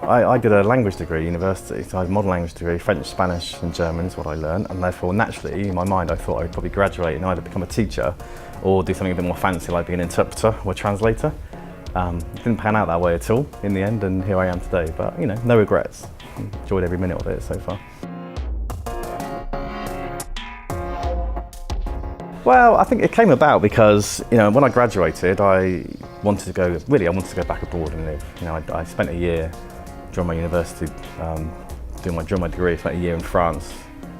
I did a language degree at university, so I had a modern language degree, French, Spanish and German is what I learned, and therefore naturally in my mind I thought I'd probably graduate and either become a teacher or do something a bit more fancy like being an interpreter or a translator. It didn't pan out that way at all in the end, and here I am today, but you know, no regrets. Enjoyed every minute of it so far. Well, I think it came about because, you know, when I graduated, I wanted to go back abroad and live. You know, I spent a year during my university, during my degree, spent a year in France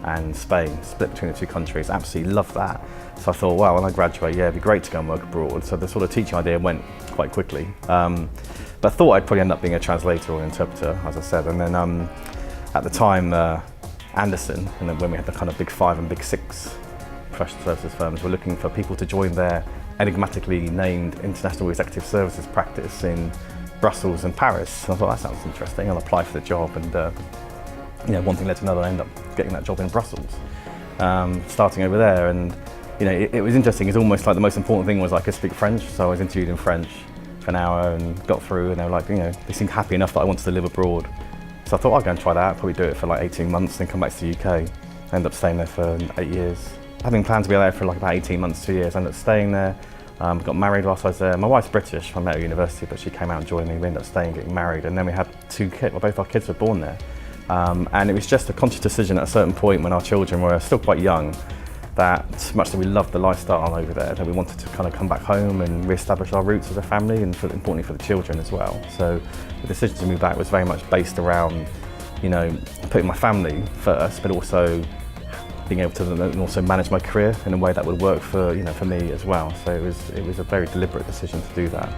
and Spain, split between the two countries. Absolutely loved that. So I thought, wow, when I graduate, yeah, it'd be great to go and work abroad. So the sort of teaching idea went quite quickly. But I thought I'd probably end up being a translator or an interpreter, as I said. And then at the time, Anderson, and then when we had the kind of big 5 and big 6 professional services firms, were looking for people to join their enigmatically named international executive services practice in Brussels and Paris. So I thought that sounds interesting. I'll apply for the job, and you know, one thing led to another. I ended up getting that job in Brussels, starting over there. And you know, it was interesting. It's almost like the most important thing was I could speak French. So I was interviewed in French for an hour and got through, and they were like, you know, they seemed happy enough that I wanted to live abroad. So I thought I'd go and try that. Probably do it for like 18 months, then come back to the UK. I ended up staying there for 8 years. Having planned to be there for like about 18 months, 2 years, I ended up staying there. Got married whilst I was there. My wife's British, I met at university, but she came out and joined me. We ended up staying, getting married, and then we had 2 kids. Well, both our kids were born there. And it was just a conscious decision at a certain point when our children were still quite young, that much that we loved the lifestyle over there, that we wanted to kind of come back home and re-establish our roots as a family, and importantly for the children as well. So the decision to move back was very much based around, you know, putting my family first, but also being able to also manage my career in a way that would work for, you know, for me as well. So it was a very deliberate decision to do that.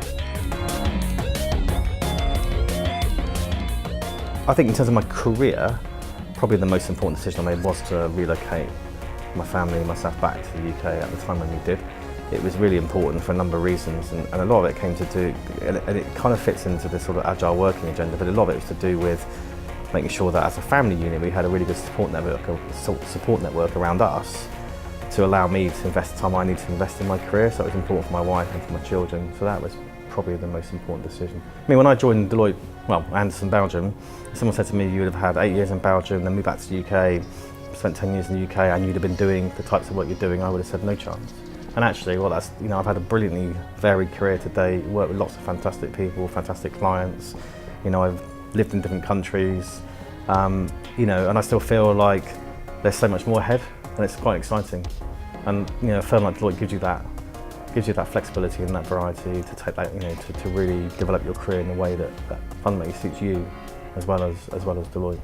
I think in terms of my career, probably the most important decision I made was to relocate my family and myself back to the UK at the time when we did. It was really important for a number of reasons, and a lot of it came to do, and it kind of fits into this sort of agile working agenda, but a lot of it was to do with making sure that as a family unit we had a really good support network around us to allow me to invest the time I needed to invest in my career. So it was important for my wife and for my children. So that was probably the most important decision. I mean, when I joined Deloitte, well, Anderson, Belgium, someone said to me, you would have had 8 years in Belgium, then moved back to the UK, spent 10 years in the UK, and you'd have been doing the types of work you're doing, I would have said no chance. And actually, well, that's, you know, I've had a brilliantly varied career today, worked with lots of fantastic people, fantastic clients. You know, I've lived in different countries, you know, and I still feel like there's so much more ahead, and it's quite exciting. And you know, a firm like Deloitte gives you that flexibility and that variety to take that, you know, to really develop your career in a way that fundamentally suits you as well as Deloitte.